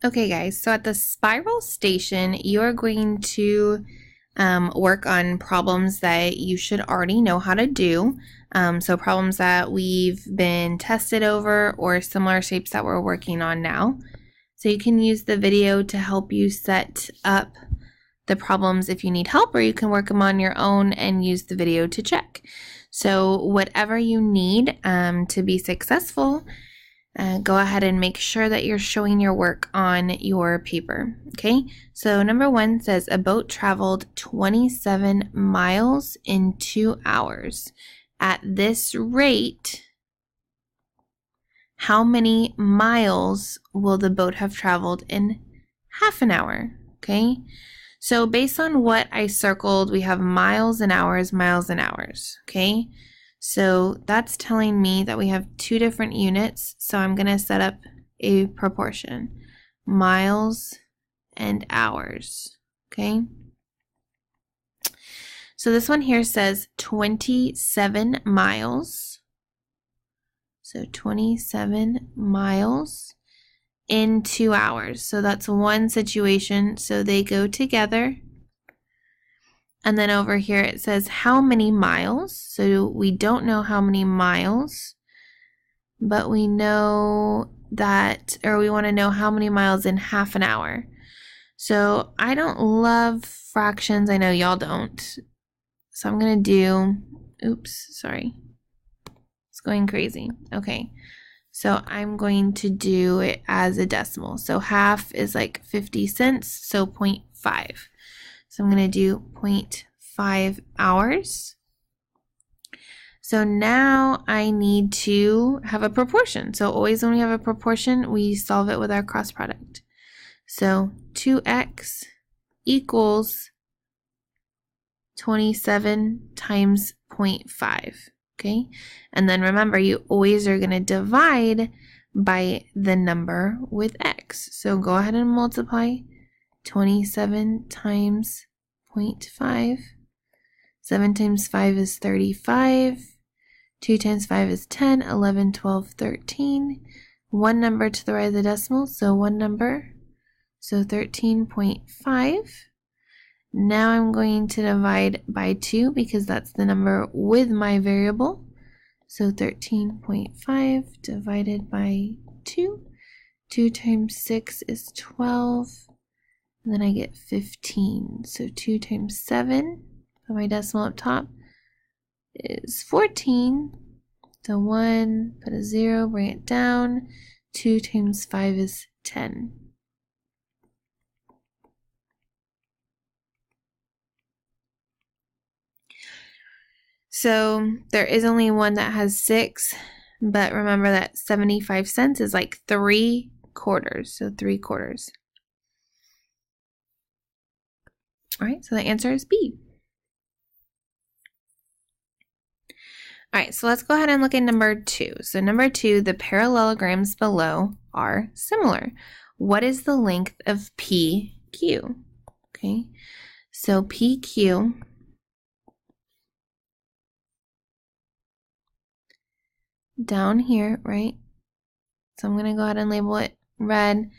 Okay, guys, so at the spiral station, you are going to work on problems that you should already know how to do. So problems that we've been tested over or similar shapes that we're working on now. So you can use the video to help you set up the problems if you need help, or you can work them on your own and use the video to check. So whatever you need to be successful, go ahead and make sure that you're showing your work on your paper. Okay, so number 1 says a boat traveled 27 miles in 2 hours. At this rate, how many miles will the boat have traveled in half an hour? Okay, so based on what I circled, we have miles and hours, miles and hours. Okay, so that's telling me that we have 2 different units. So I'm going to set up a proportion, miles and hours. Okay, so this one here says 27 miles. So 27 miles in 2 hours. So that's one situation. So they go together. And then over here it says how many miles. So we don't know how many miles, but we know that, or we want to know how many miles in half an hour. So I don't love fractions. I know y'all don't. So I'm going to do, oops, sorry. It's going crazy. Okay. So I'm going to do it as a decimal. So half is like 50 cents, so 0.5. So I'm going to do 0.5 hours. So now I need to have a proportion. So always when we have a proportion, we solve it with our cross product. So 2x equals 27 times 0.5. Okay, and then remember, you always are going to divide by the number with x. So go ahead and multiply 27 times 0.5. 7 times 5 is 35. 2 times 5 is 10. 11, 12, 13. One number to the right of the decimal, so one number. So 13.5. Now I'm going to divide by 2 because that's the number with my variable. So 13.5 divided by 2. 2 times 6 is 12. And then I get 15. So 2 times 7, put my decimal up top, is 14. So 1, put a 0, bring it down. 2 times 5 is 10. So there is only one that has 6, but remember that 75 cents is like 3 quarters, so 3 quarters. All right, so the answer is B. All right, so let's go ahead and look at number 2. So number 2, the parallelograms below are similar. What is the length of PQ? Okay, so PQ down here, right? So I'm going to go ahead and label it red.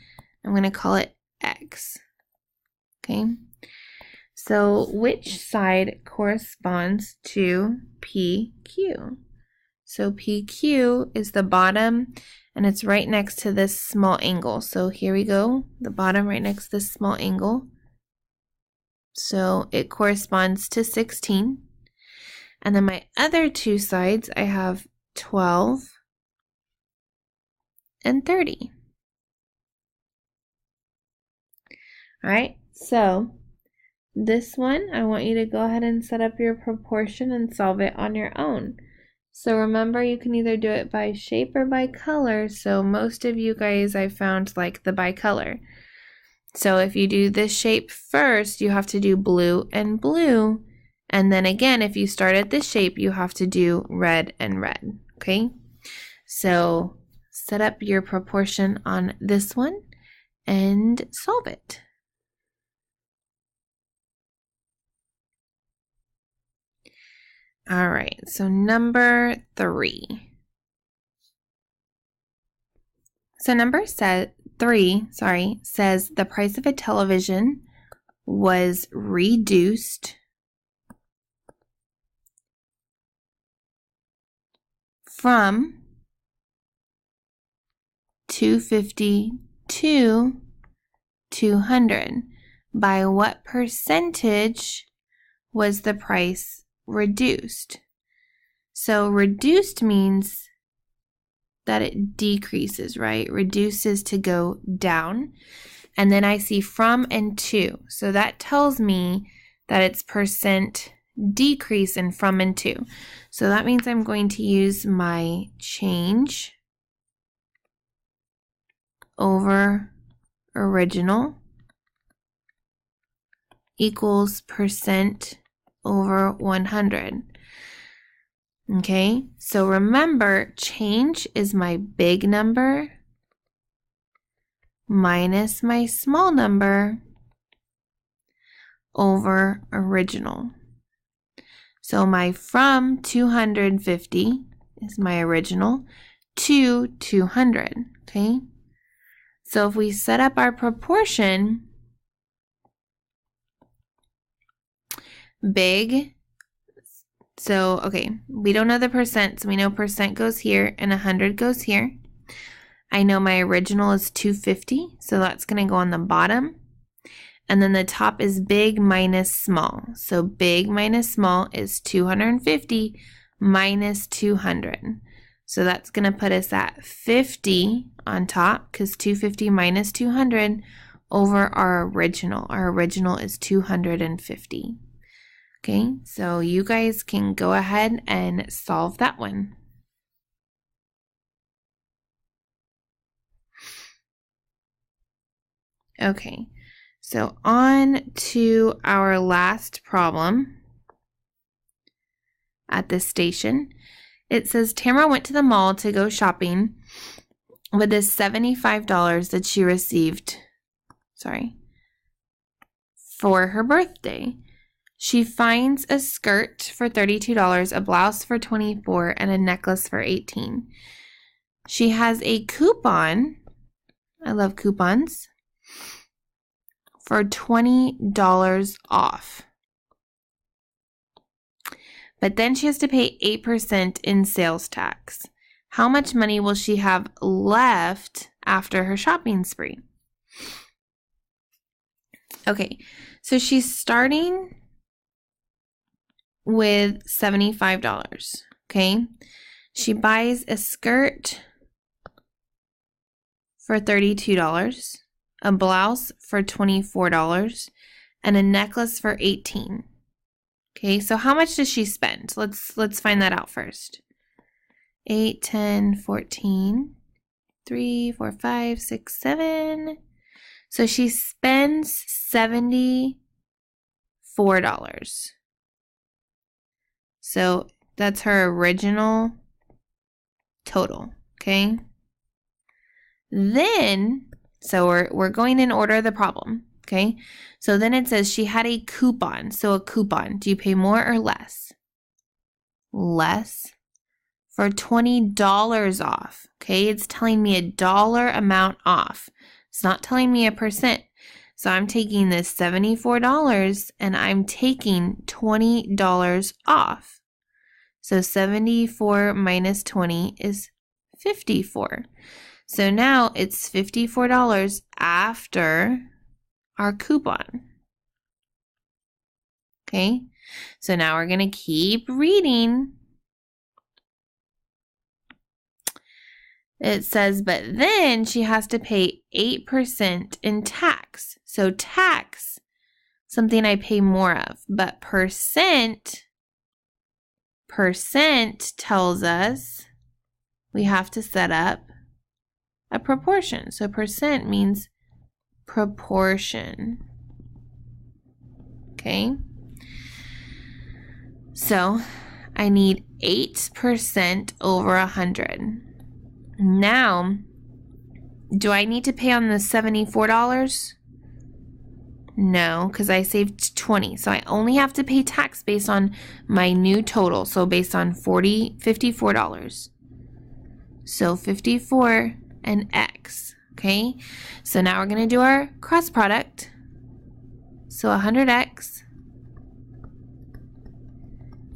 I'm going to call it X. Okay. So which side corresponds to PQ? So PQ is the bottom, and it's right next to this small angle. So here we go, the bottom right next to this small angle. So it corresponds to 16. And then my other 2 sides, I have 12 and 30. All right, so this one, I want you to go ahead and set up your proportion and solve it on your own. So remember, you can either do it by shape or by color. So most of you guys I found like the by color. So if you do this shape first, you have to do blue and blue. And then again, if you start at this shape, you have to do red and red. Okay, so set up your proportion on this one and solve it. All right, so number 3. So number 3, says the price of a television was reduced from $250 to $200. By what percentage was the price reduced? So reduced means that it decreases, right? Reduces to go down. And then I see from and to. So that tells me that it's percent decrease in from and to. So that means I'm going to use my change over original equals percent over 100. Okay, so remember, change is my big number minus my small number over original. So my from 250 is my original to 200, okay? So if we set up our proportion, big, so, okay, we don't know the percent, so we know percent goes here and 100 goes here. I know my original is 250, so that's going to go on the bottom. And then the top is big minus small. So big minus small is 250 minus 200. So that's going to put us at 50 on top, because 250 minus 200 over our original. Our original is 250. Okay, so you guys can go ahead and solve that one. Okay, so on to our last problem at this station. It says Tamara went to the mall to go shopping with this $75 that she received, for her birthday. She finds a skirt for $32, a blouse for $24, and a necklace for $18. She has a coupon, I love coupons, for $20 off. But then she has to pay 8% in sales tax. How much money will she have left after her shopping spree? Okay, so she's starting with $75, okay? She buys a skirt for $32, a blouse for $24, and a necklace for $18. Okay, so how much does she spend? Let's find that out first. 8, 10, 14, 3, 4, 5, 6, 7. So she spends $74. So that's her original total, okay? Then, so we're going in order of the problem, okay? So then it says she had a coupon. So a coupon, do you pay more or less? Less. For $20 off, okay? It's telling me a dollar amount off. It's not telling me a percent. So I'm taking this $74 and I'm taking $20 off. So 74 minus 20 is 54. So now it's $54 after our coupon. Okay, so now we're going to keep reading. It says, but then she has to pay 8% in tax. So tax, something I pay more of, but percent tells us we have to set up a proportion. So percent means proportion. Okay. So I need 8% over 100. Now, do I need to pay on the $74? No, because I saved 20. So I only have to pay tax based on my new total. So based on $54. So 54 and X. Okay, so now we're going to do our cross product. So 100x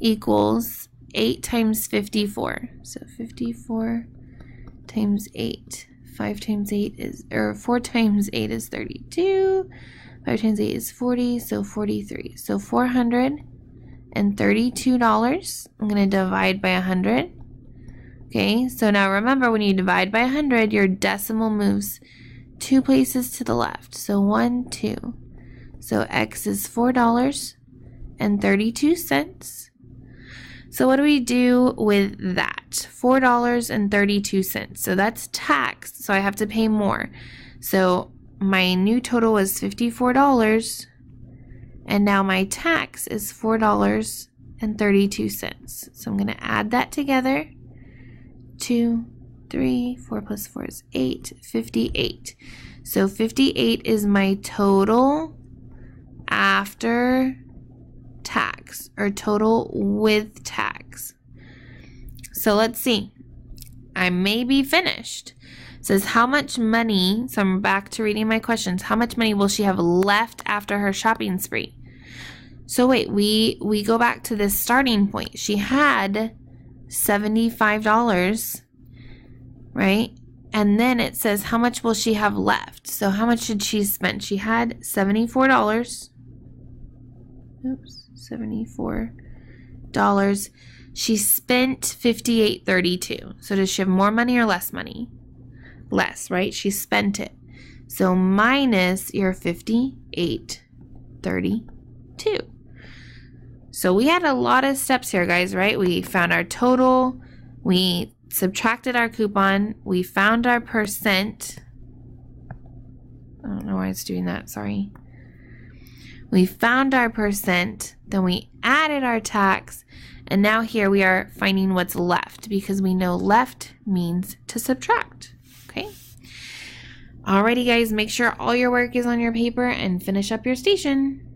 equals 8 times 54. So 54 times 8. 5 times 8 is, or 4 times 8 is 32. 5 times 8 is 40, so 43. So $432. I'm going to divide by 100. Okay, so now remember, when you divide by 100, your decimal moves 2 places to the left. So 1, 2. So x is $4.32. So what do we do with that? $4.32. So that's taxed, so I have to pay more. So my new total was $54, and now my tax is $4.32. So I'm going to add that together. 2, 3, 4 plus 4 is 8, 58. So 58 is my total after tax, or total with tax. So let's see. I may be finished. It says how much money, so I'm back to reading my questions. How much money will she have left after her shopping spree? So wait, we go back to this starting point. She had $75, right? And then it says how much will she have left? So how much did she spend? She had $74. Oops, $74. She spent $58.32. So does she have more money or less money? Less, right? She spent it. So minus your $58.32. So we had a lot of steps here, guys, right? We found our total, we subtracted our coupon, we found our percent. I don't know why it's doing that, sorry. We found our percent, then we added our tax, and now here we are finding what's left, because we know left means to subtract, okay? Alrighty, guys, make sure all your work is on your paper and finish up your station.